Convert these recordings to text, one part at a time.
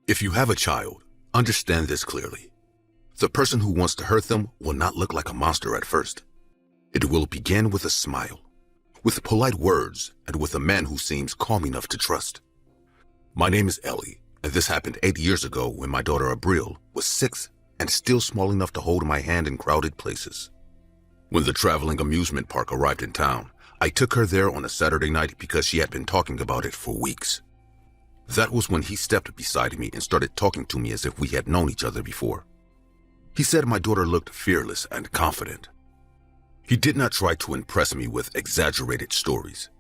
If you have a child, understand this clearly. The person who wants to hurt them will not look like a monster at first. It will begin with a smile, with polite words, and with a man who seems calm enough to trust. My name is Ellie, and this happened 8 years ago when my daughter Abril was 6 and still small enough to hold my hand in crowded places. When the traveling amusement park arrived in town, I took her there on a Saturday night because she had been talking about it for weeks. That was when he stepped beside me and started talking to me as if we had known each other before. He said my daughter looked fearless and confident. He did not try to impress me with exaggerated stories.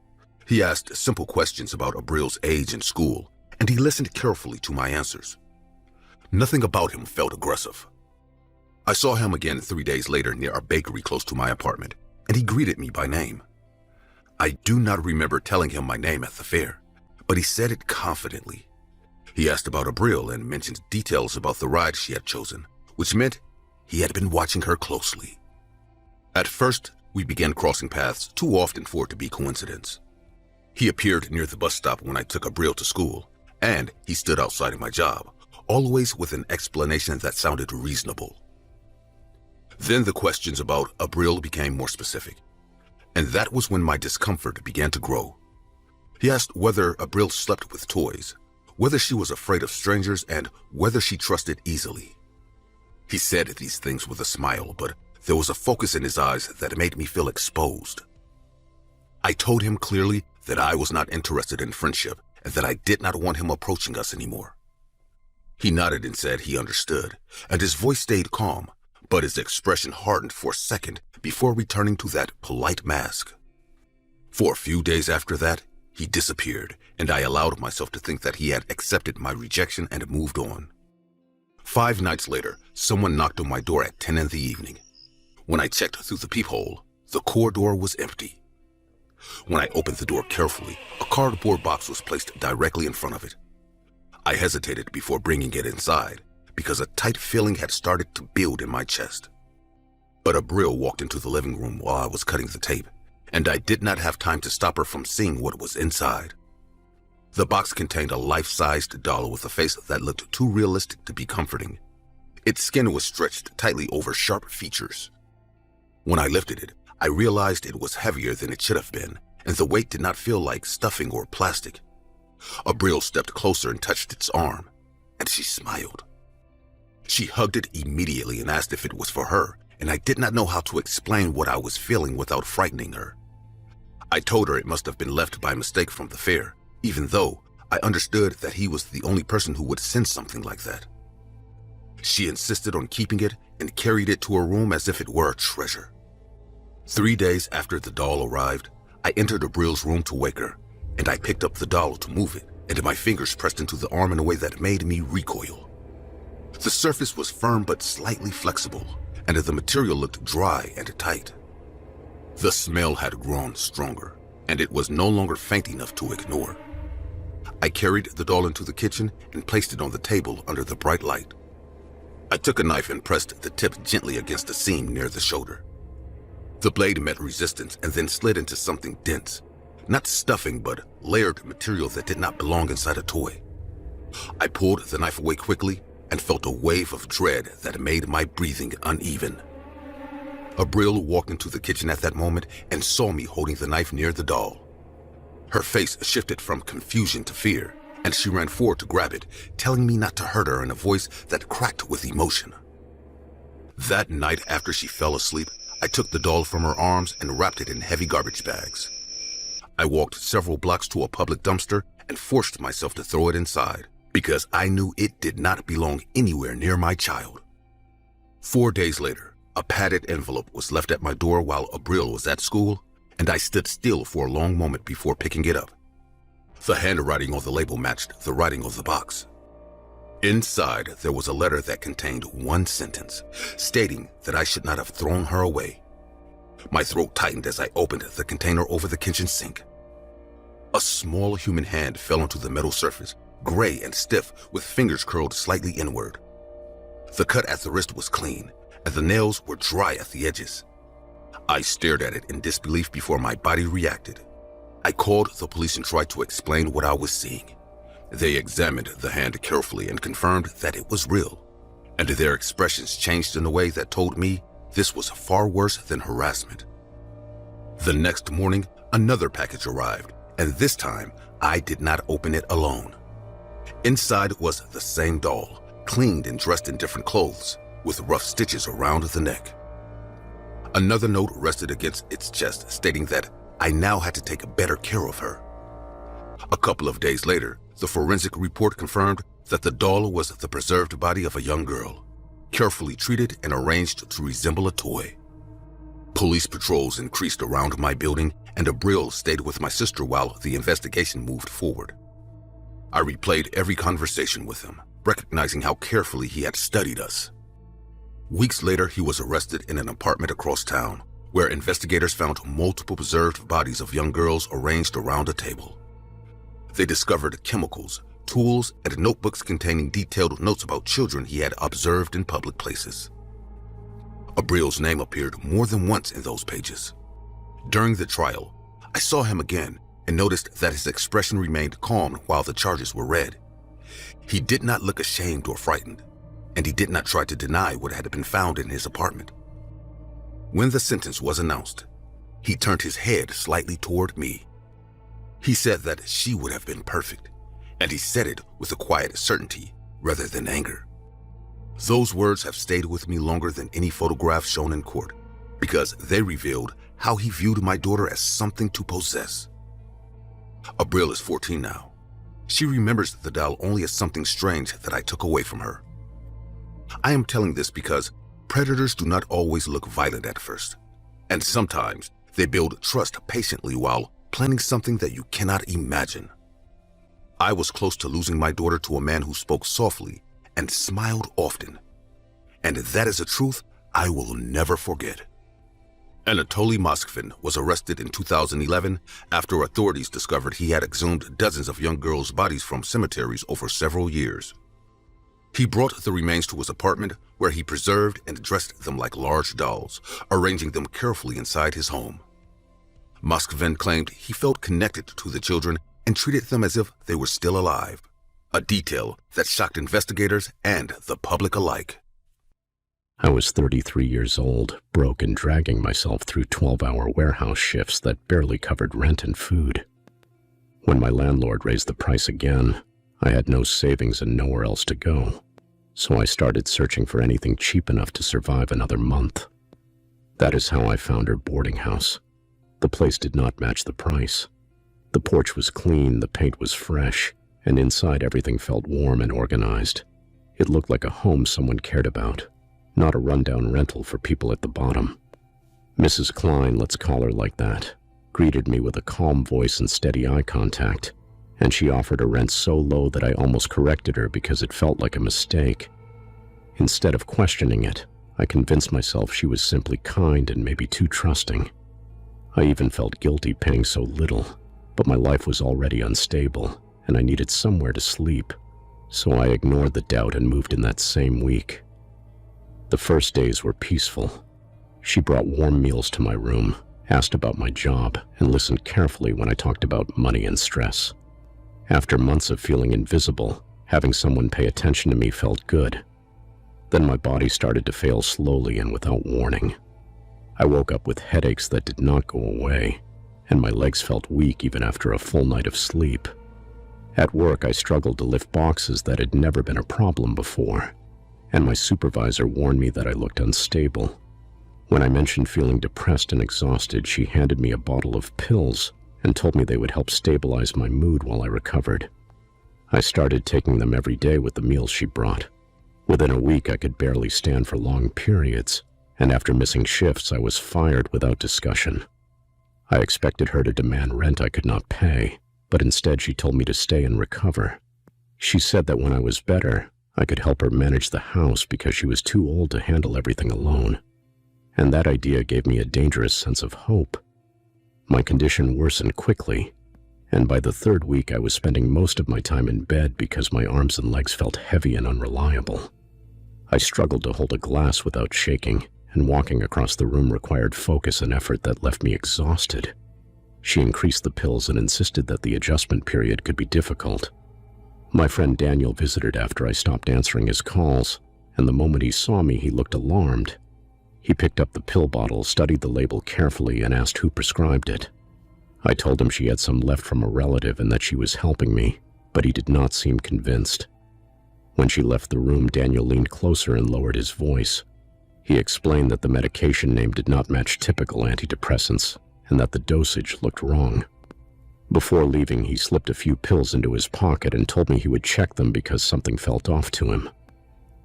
He asked simple questions about Abril's age and school, and he listened carefully to my answers. Nothing about him felt aggressive. I saw him again 3 days later near a bakery close to my apartment, and he greeted me by name. I do not remember telling him my name at the fair, but he said it confidently. He asked about Abril and mentioned details about the ride she had chosen, which meant he had been watching her closely. At first, we began crossing paths too often for it to be coincidence. He appeared near the bus stop when I took Abril to school, and he stood outside of my job, always with an explanation that sounded reasonable. Then the questions about Abril became more specific, and that was when my discomfort began to grow. He asked whether Abril slept with toys, whether she was afraid of strangers, and whether she trusted easily. He said these things with a smile, but there was a focus in his eyes that made me feel exposed. I told him clearly that I was not interested in friendship and that I did not want him approaching us anymore. He nodded and said he understood, and his voice stayed calm, but his expression hardened for a second before returning to that polite mask. For a few days after that, he disappeared, and I allowed myself to think that he had accepted my rejection and moved on. 5 nights later, someone knocked on my door at 10 in the evening. When I checked through the peephole, the corridor was empty. When I opened the door carefully, a cardboard box was placed directly in front of it. I hesitated before bringing it inside because a tight feeling had started to build in my chest. But Abril walked into the living room while I was cutting the tape, and I did not have time to stop her from seeing what was inside. The box contained a life-sized doll with a face that looked too realistic to be comforting. Its skin was stretched tightly over sharp features. When I lifted it, I realized it was heavier than it should have been, and the weight did not feel like stuffing or plastic. Abril stepped closer and touched its arm, and she smiled. She hugged it immediately and asked if it was for her, and I did not know how to explain what I was feeling without frightening her. I told her it must have been left by mistake from the fair, even though I understood that he was the only person who would send something like that. She insisted on keeping it and carried it to her room as if it were a treasure. 3 days after the doll arrived, I entered Abril's room to wake her, and I picked up the doll to move it, and my fingers pressed into the arm in a way that made me recoil. The surface was firm but slightly flexible, and the material looked dry and tight. The smell had grown stronger, and it was no longer faint enough to ignore. I carried the doll into the kitchen and placed it on the table under the bright light. I took a knife and pressed the tip gently against the seam near the shoulder. The blade met resistance and then slid into something dense, not stuffing but layered material that did not belong inside a toy. I pulled the knife away quickly and felt a wave of dread that made my breathing uneven. Abril walked into the kitchen at that moment and saw me holding the knife near the doll. Her face shifted from confusion to fear, and she ran forward to grab it, telling me not to hurt her in a voice that cracked with emotion. That night after she fell asleep, I took the doll from her arms and wrapped it in heavy garbage bags. I walked several blocks to a public dumpster and forced myself to throw it inside because I knew it did not belong anywhere near my child. 4 days later, a padded envelope was left at my door while Abril was at school, and I stood still for a long moment before picking it up. The handwriting on the label matched the writing of the box. Inside, there was a letter that contained one sentence, stating that I should not have thrown her away. My throat tightened as I opened the container over the kitchen sink. A small human hand fell onto the metal surface, gray and stiff, with fingers curled slightly inward. The cut at the wrist was clean, and the nails were dry at the edges. I stared at it in disbelief before my body reacted. I called the police and tried to explain what I was seeing, They examined the hand carefully and confirmed that it was real, and their expressions changed in a way that told me this was far worse than harassment. The next morning, another package arrived, and this time I did not open it alone. Inside was the same doll, cleaned and dressed in different clothes, with rough stitches around the neck. Another note rested against its chest, stating that I now had to take better care of her. A couple of days later, the forensic report confirmed that the doll was the preserved body of a young girl, carefully treated and arranged to resemble a toy. Police patrols increased around my building, and Abril stayed with my sister while the investigation moved forward. I replayed every conversation with him, recognizing how carefully he had studied us. Weeks later, he was arrested in an apartment across town, where investigators found multiple preserved bodies of young girls arranged around a table. They discovered chemicals, tools, and notebooks containing detailed notes about children he had observed in public places. Abril's name appeared more than once in those pages. During the trial, I saw him again and noticed that his expression remained calm while the charges were read. He did not look ashamed or frightened, and he did not try to deny what had been found in his apartment. When the sentence was announced, he turned his head slightly toward me. He said that she would have been perfect, and he said it with a quiet certainty rather than anger. Those words have stayed with me longer than any photograph shown in court, because they revealed how he viewed my daughter as something to possess. Abril is 14 now. She remembers the doll only as something strange that I took away from her. I am telling this because predators do not always look violent at first, and sometimes they build trust patiently while planning something that you cannot imagine. I was close to losing my daughter to a man who spoke softly and smiled often, and that is a truth I will never forget. Anatoly Moskvin was arrested in 2011 after authorities discovered he had exhumed dozens of young girls' bodies from cemeteries over several years. He brought the remains to his apartment, where he preserved and dressed them like large dolls, arranging them carefully inside his home. Moskvin claimed he felt connected to the children and treated them as if they were still alive, a detail that shocked investigators and the public alike. I was 33 years old, broke and dragging myself through 12-hour warehouse shifts that barely covered rent and food. When my landlord raised the price again, I had no savings and nowhere else to go, so I started searching for anything cheap enough to survive another month. That is how I found her boarding house. The place did not match the price. The porch was clean, the paint was fresh, and inside everything felt warm and organized. It looked like a home someone cared about, not a rundown rental for people at the bottom. Mrs. Klein, let's call her like that, greeted me with a calm voice and steady eye contact, and she offered a rent so low that I almost corrected her because it felt like a mistake. Instead of questioning it, I convinced myself she was simply kind and maybe too trusting. I even felt guilty paying so little, but my life was already unstable, and I needed somewhere to sleep, so I ignored the doubt and moved in that same week. The first days were peaceful. She brought warm meals to my room, asked about my job, and listened carefully when I talked about money and stress. After months of feeling invisible, having someone pay attention to me felt good. Then my body started to fail slowly and without warning. I woke up with headaches that did not go away, and my legs felt weak even after a full night of sleep. At work, I struggled to lift boxes that had never been a problem before, and my supervisor warned me that I looked unstable. When I mentioned feeling depressed and exhausted, she handed me a bottle of pills and told me they would help stabilize my mood while I recovered. I started taking them every day with the meals she brought. Within a week, I could barely stand for long periods, and after missing shifts, I was fired without discussion. I expected her to demand rent I could not pay, but instead she told me to stay and recover. She said that when I was better, I could help her manage the house because she was too old to handle everything alone. And that idea gave me a dangerous sense of hope. My condition worsened quickly, and by the third week I was spending most of my time in bed because my arms and legs felt heavy and unreliable. I struggled to hold a glass without shaking, and walking across the room required focus and effort that left me exhausted. She increased the pills and insisted that the adjustment period could be difficult. My friend Daniel visited after I stopped answering his calls, and the moment he saw me, he looked alarmed. He picked up the pill bottle, studied the label carefully, and asked who prescribed it. I told him she had some left from a relative and that she was helping me, but he did not seem convinced. When she left the room, Daniel leaned closer and lowered his voice. He explained that the medication name did not match typical antidepressants and that the dosage looked wrong. Before leaving, he slipped a few pills into his pocket and told me he would check them because something felt off to him.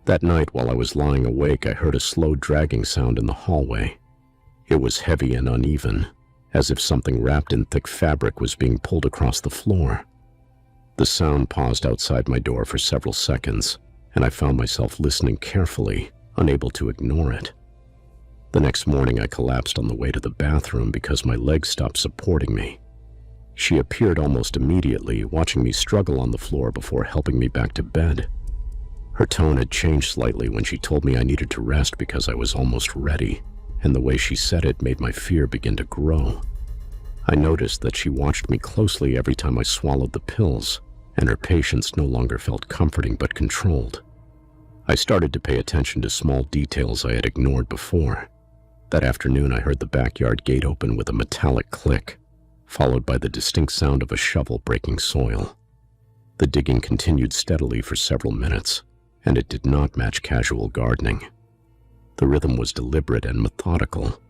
That night, while I was lying awake, I heard a slow dragging sound in the hallway. It was heavy and uneven, as if something wrapped in thick fabric was being pulled across the floor. The sound paused outside my door for several seconds, and I found myself listening carefully, unable to ignore it. The next morning, I collapsed on the way to the bathroom because my legs stopped supporting me. She appeared almost immediately, watching me struggle on the floor before helping me back to bed. Her tone had changed slightly when she told me I needed to rest because I was almost ready, and the way she said it made my fear begin to grow. I noticed that she watched me closely every time I swallowed the pills, and her patience no longer felt comforting but controlled. I started to pay attention to small details I had ignored before. That afternoon, I heard the backyard gate open with a metallic click, followed by the distinct sound of a shovel breaking soil. The digging continued steadily for several minutes, and it did not match casual gardening. The rhythm was deliberate and methodical.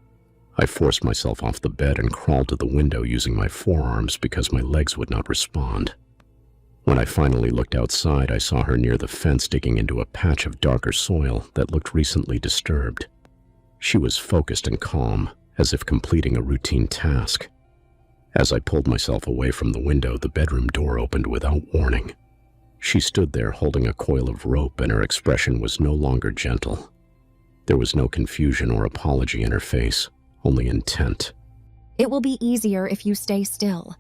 I forced myself off the bed and crawled to the window using my forearms because my legs would not respond. When I finally looked outside, I saw her near the fence digging into a patch of darker soil that looked recently disturbed. She was focused and calm, as if completing a routine task. As I pulled myself away from the window, the bedroom door opened without warning. She stood there holding a coil of rope, and her expression was no longer gentle. There was no confusion or apology in her face, only intent. It will be easier if you stay still.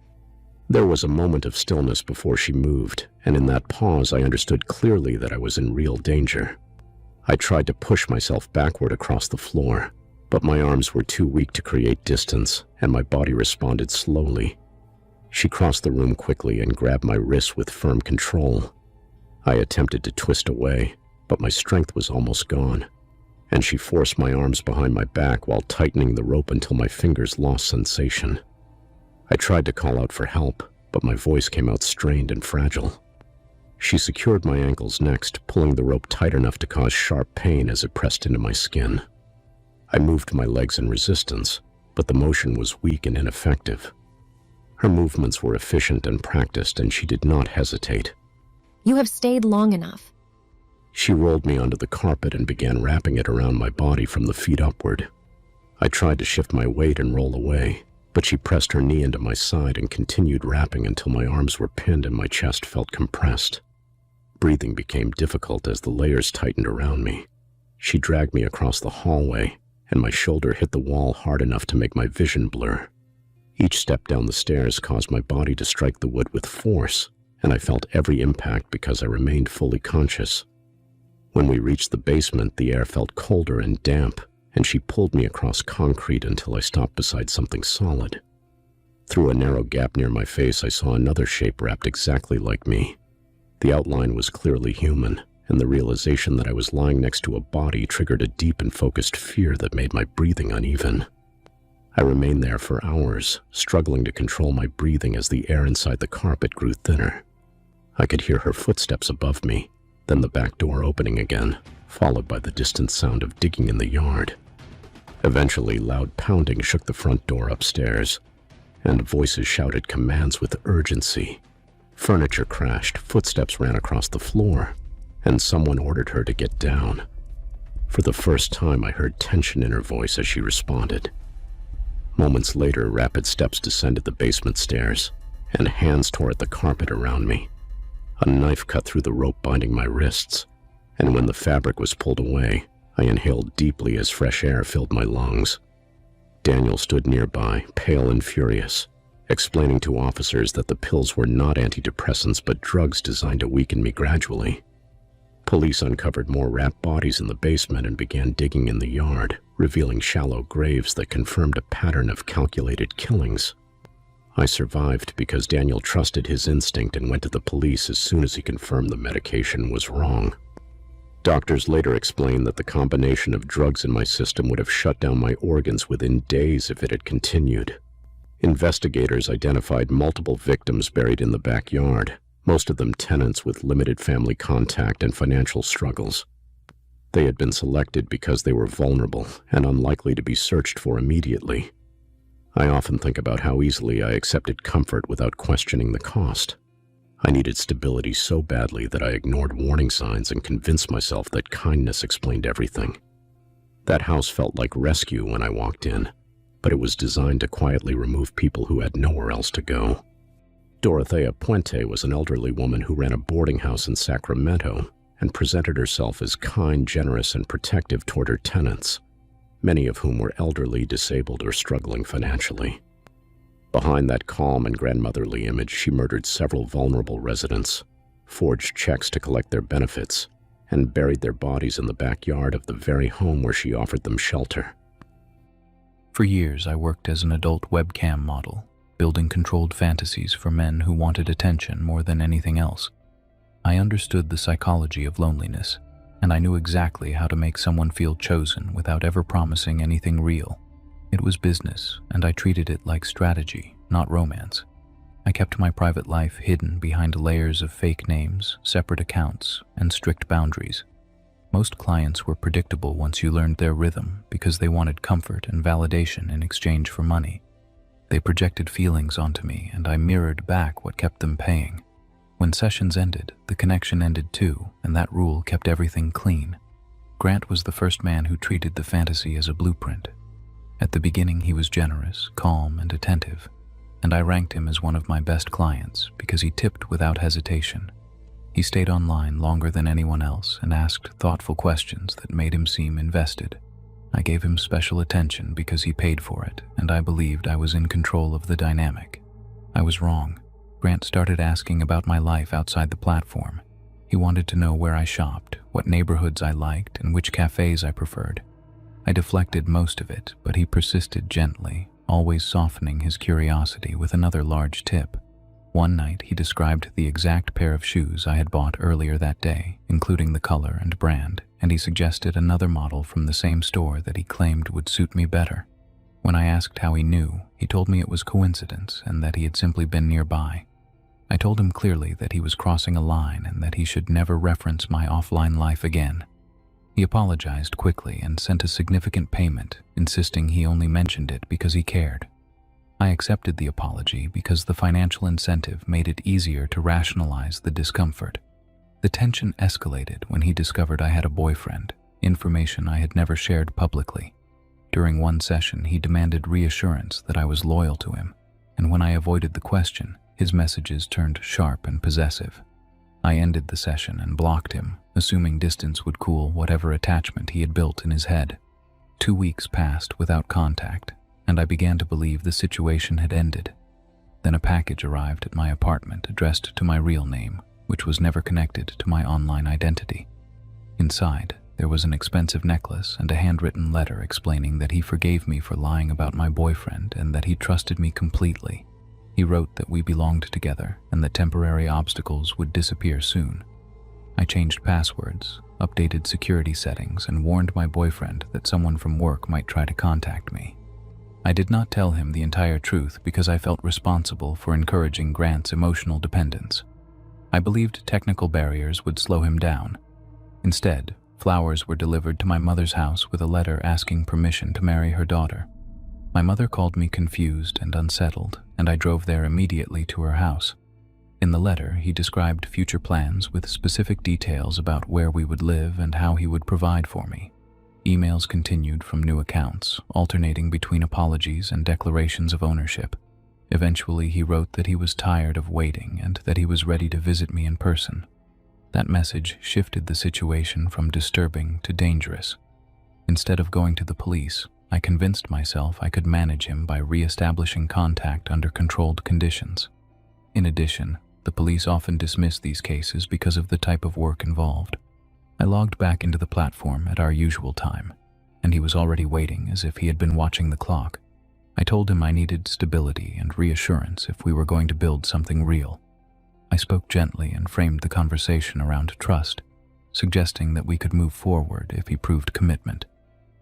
There was a moment of stillness before she moved, and in that pause I understood clearly that I was in real danger. I tried to push myself backward across the floor, but my arms were too weak to create distance, and my body responded slowly. She crossed the room quickly and grabbed my wrists with firm control. I attempted to twist away, but my strength was almost gone, and she forced my arms behind my back while tightening the rope until my fingers lost sensation. I tried to call out for help, but my voice came out strained and fragile. She secured my ankles next, pulling the rope tight enough to cause sharp pain as it pressed into my skin. I moved my legs in resistance, but the motion was weak and ineffective. Her movements were efficient and practiced, and she did not hesitate. You have stayed long enough. She rolled me onto the carpet and began wrapping it around my body from the feet upward. I tried to shift my weight and roll away, but she pressed her knee into my side and continued wrapping until my arms were pinned and my chest felt compressed. Breathing became difficult as the layers tightened around me. She dragged me across the hallway, and my shoulder hit the wall hard enough to make my vision blur. Each step down the stairs caused my body to strike the wood with force, and I felt every impact because I remained fully conscious. When we reached the basement, the air felt colder and damp, and she pulled me across concrete until I stopped beside something solid. Through a narrow gap near my face, I saw another shape wrapped exactly like me. The outline was clearly human, and the realization that I was lying next to a body triggered a deep and focused fear that made my breathing uneven. I remained there for hours, struggling to control my breathing as the air inside the carpet grew thinner. I could hear her footsteps above me, then the back door opening again, followed by the distant sound of digging in the yard. Eventually, loud pounding shook the front door upstairs, and voices shouted commands with urgency. Furniture crashed, footsteps ran across the floor, and someone ordered her to get down. For the first time, I heard tension in her voice as she responded. Moments later, rapid steps descended the basement stairs, and hands tore at the carpet around me. A knife cut through the rope binding my wrists, and when the fabric was pulled away, I inhaled deeply as fresh air filled my lungs. Daniel stood nearby, pale and furious, explaining to officers that the pills were not antidepressants but drugs designed to weaken me gradually. Police uncovered more wrapped bodies in the basement and began digging in the yard, revealing shallow graves that confirmed a pattern of calculated killings. I survived because Daniel trusted his instinct and went to the police as soon as he confirmed the medication was wrong. Doctors later explained that the combination of drugs in my system would have shut down my organs within days if it had continued. Investigators identified multiple victims buried in the backyard, most of them tenants with limited family contact and financial struggles. They had been selected because they were vulnerable and unlikely to be searched for immediately. I often think about how easily I accepted comfort without questioning the cost. I needed stability so badly that I ignored warning signs and convinced myself that kindness explained everything. That house felt like rescue when I walked in, but it was designed to quietly remove people who had nowhere else to go. Dorothea Puente was an elderly woman who ran a boarding house in Sacramento and presented herself as kind, generous, and protective toward her tenants, many of whom were elderly, disabled, or struggling financially. Behind that calm and grandmotherly image, she murdered several vulnerable residents, forged checks to collect their benefits, and buried their bodies in the backyard of the very home where she offered them shelter. For years, I worked as an adult webcam model, building controlled fantasies for men who wanted attention more than anything else. I understood the psychology of loneliness, and I knew exactly how to make someone feel chosen without ever promising anything real. It was business, and I treated it like strategy, not romance. I kept my private life hidden behind layers of fake names, separate accounts, and strict boundaries. Most clients were predictable once you learned their rhythm because they wanted comfort and validation in exchange for money. They projected feelings onto me, and I mirrored back what kept them paying. When sessions ended, the connection ended too, and that rule kept everything clean. Grant was the first man who treated the fantasy as a blueprint. At the beginning, he was generous, calm, and attentive, and I ranked him as one of my best clients because he tipped without hesitation. He stayed online longer than anyone else and asked thoughtful questions that made him seem invested. I gave him special attention because he paid for it, and I believed I was in control of the dynamic. I was wrong. Grant started asking about my life outside the platform. He wanted to know where I shopped, what neighborhoods I liked, and which cafes I preferred. I deflected most of it, but he persisted gently, always softening his curiosity with another large tip. One night, he described the exact pair of shoes I had bought earlier that day, including the color and brand, and he suggested another model from the same store that he claimed would suit me better. When I asked how he knew, he told me it was coincidence and that he had simply been nearby. I told him clearly that he was crossing a line and that he should never reference my offline life again. He apologized quickly and sent a significant payment, insisting he only mentioned it because he cared. I accepted the apology because the financial incentive made it easier to rationalize the discomfort. The tension escalated when he discovered I had a boyfriend, information I had never shared publicly. During one session, he demanded reassurance that I was loyal to him, and when I avoided the question, his messages turned sharp and possessive. I ended the session and blocked him, assuming distance would cool whatever attachment he had built in his head. 2 weeks passed without contact, and I began to believe the situation had ended. Then a package arrived at my apartment addressed to my real name, which was never connected to my online identity. Inside, there was an expensive necklace and a handwritten letter explaining that he forgave me for lying about my boyfriend and that he trusted me completely. He wrote that we belonged together and that temporary obstacles would disappear soon. I changed passwords, updated security settings, and warned my boyfriend that someone from work might try to contact me. I did not tell him the entire truth because I felt responsible for encouraging Grant's emotional dependence. I believed technical barriers would slow him down. Instead, flowers were delivered to my mother's house with a letter asking permission to marry her daughter. My mother called me confused and unsettled, and I drove there immediately to her house. In the letter, he described future plans with specific details about where we would live and how he would provide for me. Emails continued from new accounts, alternating between apologies and declarations of ownership. Eventually, he wrote that he was tired of waiting and that he was ready to visit me in person. That message shifted the situation from disturbing to dangerous. Instead of going to the police, I convinced myself I could manage him by re-establishing contact under controlled conditions. In addition, the police often dismiss these cases because of the type of work involved. I logged back into the platform at our usual time, and he was already waiting as if he had been watching the clock. I told him I needed stability and reassurance if we were going to build something real. I spoke gently and framed the conversation around trust, suggesting that we could move forward if he proved commitment.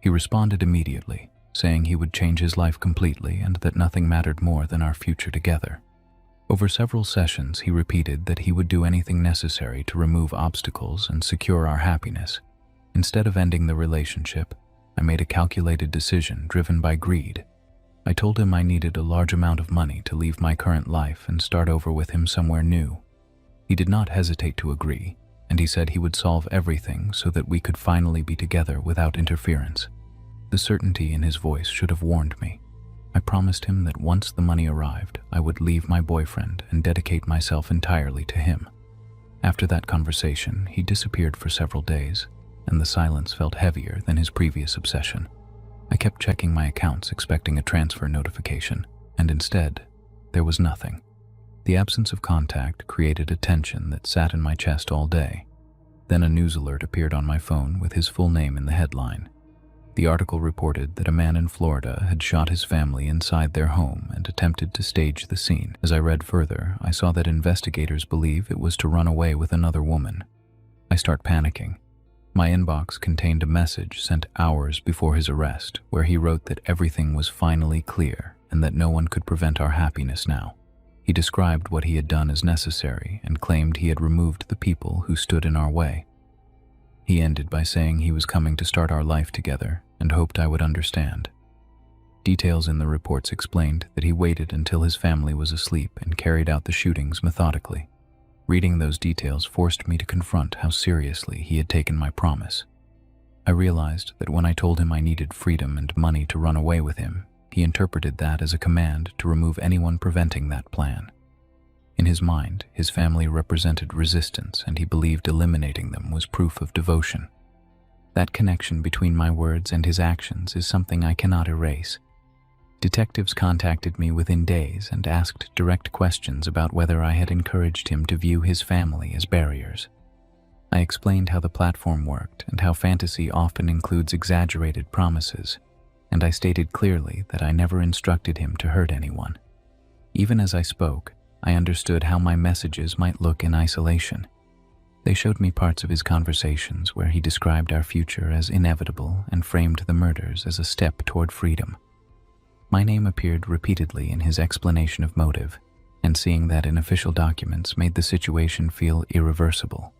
He responded immediately, saying he would change his life completely and that nothing mattered more than our future together. Over several sessions, he repeated that he would do anything necessary to remove obstacles and secure our happiness. Instead of ending the relationship, I made a calculated decision driven by greed. I told him I needed a large amount of money to leave my current life and start over with him somewhere new. He did not hesitate to agree, and he said he would solve everything so that we could finally be together without interference. The certainty in his voice should have warned me. I promised him that once the money arrived, I would leave my boyfriend and dedicate myself entirely to him. After that conversation, he disappeared for several days, and the silence felt heavier than his previous obsession. I kept checking my accounts expecting a transfer notification, and instead, there was nothing. The absence of contact created a tension that sat in my chest all day. Then a news alert appeared on my phone with his full name in the headline. The article reported that a man in Florida had shot his family inside their home and attempted to stage the scene. As I read further, I saw that investigators believe it was to run away with another woman. I start panicking. My inbox contained a message sent hours before his arrest, where he wrote that everything was finally clear and that no one could prevent our happiness now. He described what he had done as necessary and claimed he had removed the people who stood in our way. He ended by saying he was coming to start our life together and hoped I would understand. Details in the reports explained that he waited until his family was asleep and carried out the shootings methodically. Reading those details forced me to confront how seriously he had taken my promise. I realized that when I told him I needed freedom and money to run away with him, he interpreted that as a command to remove anyone preventing that plan. In his mind, his family represented resistance, and he believed eliminating them was proof of devotion. That connection between my words and his actions is something I cannot erase. Detectives contacted me within days and asked direct questions about whether I had encouraged him to view his family as barriers. I explained how the platform worked and how fantasy often includes exaggerated promises, and I stated clearly that I never instructed him to hurt anyone. Even as I spoke, I understood how my messages might look in isolation. They showed me parts of his conversations where he described our future as inevitable and framed the murders as a step toward freedom. My name appeared repeatedly in his explanation of motive, and seeing that in official documents made the situation feel irreversible.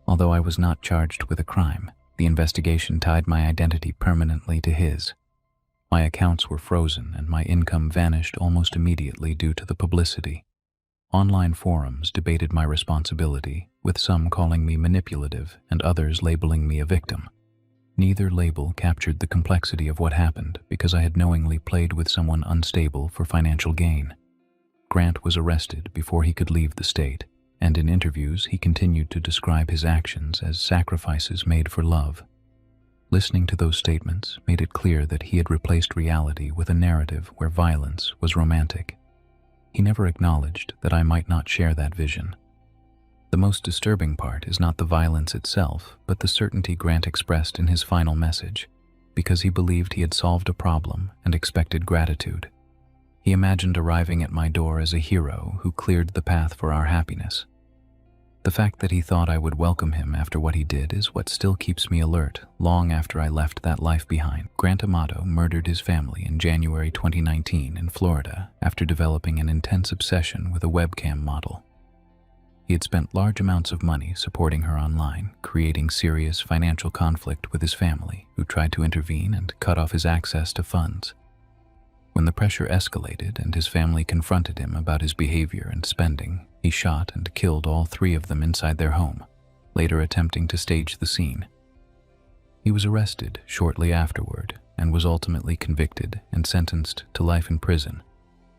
Although I was not charged with a crime, the investigation tied my identity permanently to his. My accounts were frozen and my income vanished almost immediately due to the publicity. Online forums debated my responsibility, with some calling me manipulative and others labeling me a victim. Neither label captured the complexity of what happened because I had knowingly played with someone unstable for financial gain. Grant was arrested before he could leave the state, and in interviews he continued to describe his actions as sacrifices made for love. Listening to those statements made it clear that he had replaced reality with a narrative where violence was romantic. He never acknowledged that I might not share that vision. The most disturbing part is not the violence itself, but the certainty Grant expressed in his final message, because he believed he had solved a problem and expected gratitude. He imagined arriving at my door as a hero who cleared the path for our happiness. The fact that he thought I would welcome him after what he did is what still keeps me alert long after I left that life behind. Grant Amato murdered his family in January 2019 in Florida after developing an intense obsession with a webcam model. He had spent large amounts of money supporting her online, creating serious financial conflict with his family, who tried to intervene and cut off his access to funds. When the pressure escalated and his family confronted him about his behavior and spending, he shot and killed all three of them inside their home, later attempting to stage the scene. He was arrested shortly afterward and was ultimately convicted and sentenced to life in prison.